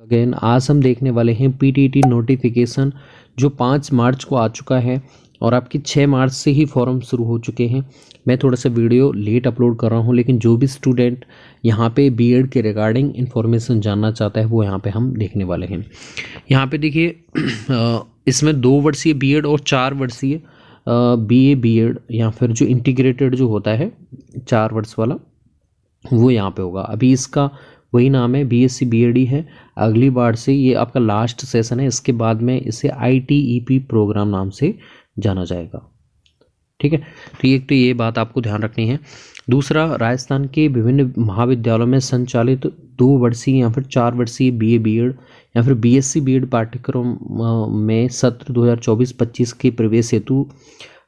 Again आज हम देखने वाले हैं पीटीटी नोटिफिकेशन जो 5 मार्च को आ चुका है और आपकी 6 मार्च से ही फॉर्म शुरू हो चुके हैं। मैं थोड़ा सा वीडियो लेट अपलोड कर रहा हूं, लेकिन जो भी स्टूडेंट यहां पे बीएड के रिगार्डिंग इन्फॉर्मेशन जानना चाहता है वो यहां पे हम देखने वाले हैं। यहां पे देखिए इसमें 2 वर्षीय बीएड और 4 वर्षीय बीए बीएड या फिर जो इंटीग्रेटेड जो होता है 4 वर्ष वाला वो यहाँ पे होगा। अभी इसका वही नाम है, बीएससी बीएड ही है। अगली बार से ये आपका लास्ट सेशन है, इसके बाद में इसे आईटीईपी प्रोग्राम नाम से जाना जाएगा। ठीक है, तो ये बात आपको ध्यान रखनी है। दूसरा, राजस्थान के विभिन्न महाविद्यालयों में संचालित 2 वर्षीय या फिर 4 वर्षीय बीए बीएड या फिर बीएससी बीएड पाठ्यक्रम में सत्र 2024-25 के प्रवेश हेतु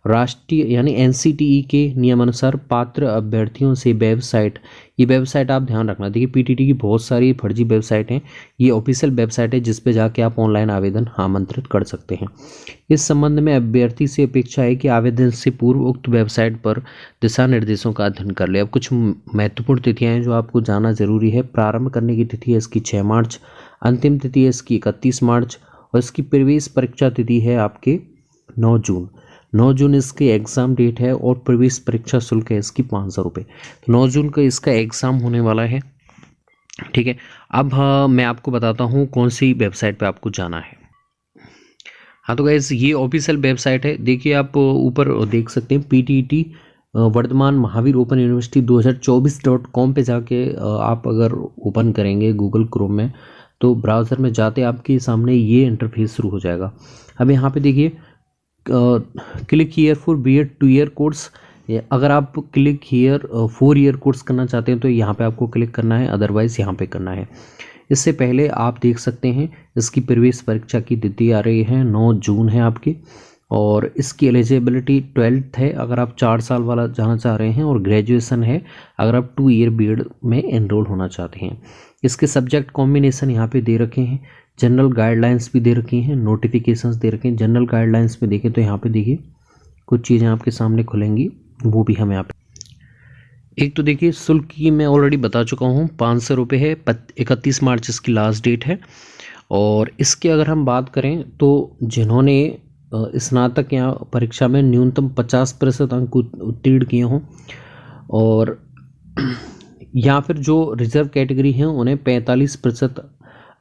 राष्ट्रीय यानी एनसीटीई के नियमानुसार पात्र अभ्यर्थियों से वेबसाइट, ये वेबसाइट आप ध्यान रखना। देखिए पीटीटी की बहुत सारी फर्जी वेबसाइट हैं, ये ऑफिशियल वेबसाइट है जिस पे जाके आप ऑनलाइन आवेदन आमंत्रित कर सकते हैं। इस संबंध में अभ्यर्थी से अपेक्षा है कि आवेदन से पूर्व उक्त वेबसाइट पर दिशा निर्देशों का अध्ययन कर ले। अब कुछ महत्वपूर्ण तिथियाँ हैं जो आपको जानना जरूरी है। प्रारंभ करने की तिथि है इसकी 6 मार्च, अंतिम तिथि है इसकी 31 मार्च और इसकी प्रवेश परीक्षा तिथि है आपके 9 जून। 9 जून इसकी एग्ज़ाम डेट है और प्रवेश परीक्षा शुल्क है इसकी 500 रुपये। तो 9 जून का इसका एग्ज़ाम होने वाला है। ठीक है, अब मैं आपको बताता हूँ कौन सी वेबसाइट पे आपको जाना है। हाँ तो गाइस ये ऑफिशियल वेबसाइट है। देखिए आप ऊपर देख सकते हैं PTT Vardhman Mahaveer open university 2024.com पे जाके आप अगर ओपन करेंगे गूगल क्रोम में तो ब्राउज़र में जाते आपके सामने ये इंटरफेस शुरू हो जाएगा। अब यहाँ पे देखिए click here for BEd 2 year course. अगर आप क्लिक हियर 4 ईयर कोर्स करना चाहते हैं तो यहाँ पे आपको क्लिक करना है, अदरवाइज़ यहाँ पे करना है। इससे पहले आप देख सकते हैं इसकी प्रवेश परीक्षा की तिथि आ रही है 9 जून है आपकी और इसकी एलिजिबिलिटी 12th है अगर आप 4 साल वाला जाना चाह रहे हैं और ग्रेजुएशन है अगर आप 2 ईयर बीएड में एनरोल होना चाहते हैं। इसके सब्जेक्ट कॉम्बिनेशन यहाँ पे दे रखे हैं, जनरल गाइडलाइंस भी दे रखी हैं, नोटिफिकेशंस दे रखे हैं। जनरल गाइडलाइंस में देखें तो यहाँ पे देखिए कुछ चीज़ें आपके सामने खुलेंगी, वो भी हम यहाँ पे एक तो देखिए शुल्क की मैं ऑलरेडी बता चुका हूँ 500 रुपये है। 31 मार्च इसकी लास्ट डेट है। और इसके अगर हम बात करें तो जिन्होंने स्नातक या परीक्षा में न्यूनतम 50% अंक उत्तीर्ण किए हों और या फिर जो रिजर्व कैटेगरी हैं उन्हें 45%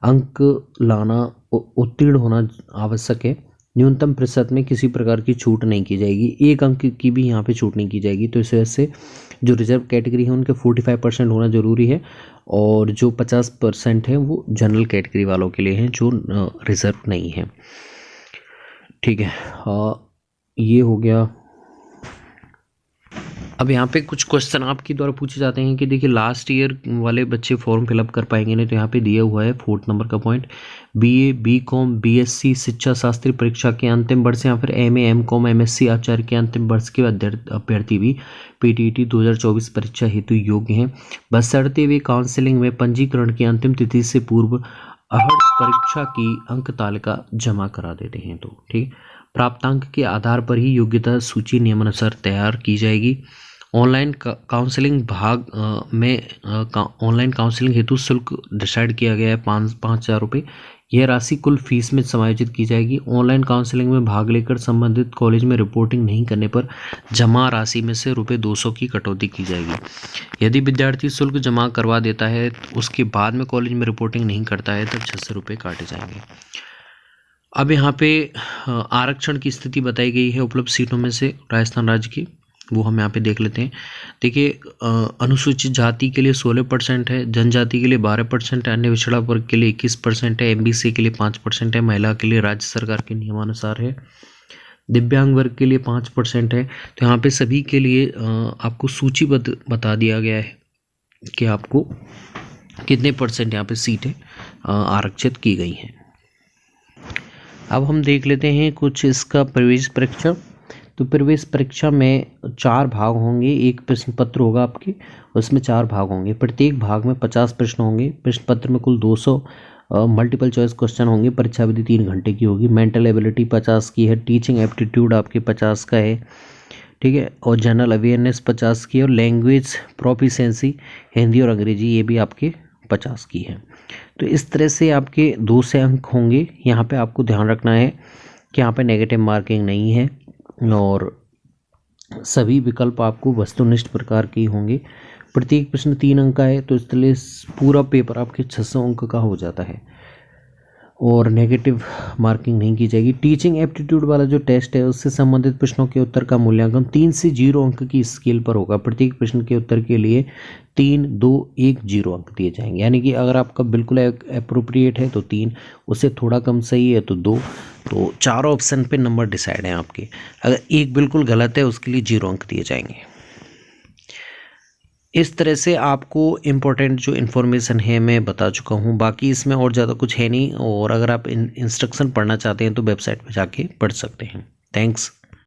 अंक लाना उत्तीर्ण होना आवश्यक है। न्यूनतम प्रतिशत में किसी प्रकार की छूट नहीं की जाएगी, 1 अंक की भी यहाँ पे छूट नहीं की जाएगी। तो इस वजह से जो रिजर्व कैटेगरी है उनके 45% होना ज़रूरी है और जो 50% है वो जनरल कैटेगरी वालों के लिए हैं जो रिजर्व नहीं है। ठीक है, ये हो गया। अब यहाँ पे कुछ क्वेश्चन आपके द्वारा पूछे जाते हैं कि देखिए लास्ट ईयर वाले बच्चे फॉर्म फिलअप कर पाएंगे नहीं, तो यहाँ पे दिया हुआ है 4th नंबर का पॉइंट, बीए बीकॉम बीएससी शिक्षा शास्त्री परीक्षा के अंतिम वर्ष या फिर एमए एमकॉम एमएससी आचार्य के अंतिम वर्ष के अभ्यर्थी भी पीटीटी 2024 परीक्षा हेतु योग्य हैं, बशर्ते वे काउंसिलिंग में पंजीकरण की अंतिम तिथि से पूर्व अहर्ष परीक्षा की अंक तालिका जमा करा देते हैं। तो ठीक, प्राप्तांक के आधार पर ही योग्यता सूची नियमानुसार तैयार की जाएगी। ऑनलाइन काउंसलिंग भाग में ऑनलाइन काउंसलिंग हेतु शुल्क डिसाइड किया गया है 5,000 रुपये। यह राशि कुल फीस में समायोजित की जाएगी। ऑनलाइन काउंसलिंग में भाग लेकर संबंधित कॉलेज में रिपोर्टिंग नहीं करने पर जमा राशि में से ₹200 की कटौती की जाएगी। यदि विद्यार्थी शुल्क जमा करवा देता है उसके बाद में कॉलेज में रिपोर्टिंग नहीं करता है तब 600 रुपये काटे जाएंगे। अब यहाँ पे आरक्षण की स्थिति बताई गई है उपलब्ध सीटों में से राजस्थान राज्य की, वो हम यहाँ पे देख लेते हैं। देखिए अनुसूचित जाति के लिए 16% है, जनजाति के लिए 12% है, अन्य पिछड़ा वर्ग के लिए 21% है, एमबीसी के लिए 5% है, महिला के लिए राज्य सरकार के नियमानुसार है, दिव्यांग वर्ग के लिए 5% है। तो यहाँ पे सभी के लिए आपको सूचीबद्ध बता दिया गया है कि आपको कितने % यहाँ पे सीटें आरक्षित की गई हैं। अब हम देख लेते हैं कुछ इसका प्रवेश परीक्षा। तो प्रवेश परीक्षा में 4 भाग होंगे, एक प्रश्न पत्र होगा आपके, उसमें 4 भाग होंगे, प्रत्येक भाग में 50 प्रश्न होंगे। प्रश्न पत्र में कुल 200 मल्टीपल चॉइस क्वेश्चन होंगे। परीक्षा अवधि 3 घंटे की होगी। मेंटल एबिलिटी 50 की है, टीचिंग एप्टीट्यूड आपके 50 का है, ठीक है, और जनरल अवेयरनेस 50 की, और लैंग्वेज प्रोफिशिएंसी हिंदी और अंग्रेजी ये भी आपके 50 की है। तो इस तरह से आपके 2 से अंक होंगे। यहाँ पे आपको ध्यान रखना है कि यहाँ पे नेगेटिव मार्किंग नहीं है और सभी विकल्प आपको वस्तुनिष्ठ प्रकार के होंगे। प्रत्येक प्रश्न 3 अंक का है, तो इस तरह पूरा पेपर आपके 600 अंक का हो जाता है और नेगेटिव मार्किंग नहीं की जाएगी। टीचिंग एप्टीट्यूड वाला जो टेस्ट है उससे संबंधित प्रश्नों के उत्तर का मूल्यांकन 3 से 0 अंक की स्केल पर होगा। प्रत्येक प्रश्न के उत्तर के लिए 3, 2, 1, 0 अंक दिए जाएंगे। यानी कि अगर आपका बिल्कुल अप्रोप्रिएट है तो 3, उससे थोड़ा कम सही है तो 2, तो 4 ऑप्शन पे नंबर डिसाइड हैं आपके। अगर एक बिल्कुल गलत है उसके लिए 0 अंक दिए जाएंगे। इस तरह से आपको इम्पोर्टेंट जो इन्फॉर्मेशन है मैं बता चुका हूँ। बाकी इसमें और ज़्यादा कुछ है नहीं, और अगर आप इंस्ट्रक्शन पढ़ना चाहते हैं तो वेबसाइट पर जाके पढ़ सकते हैं। थैंक्स।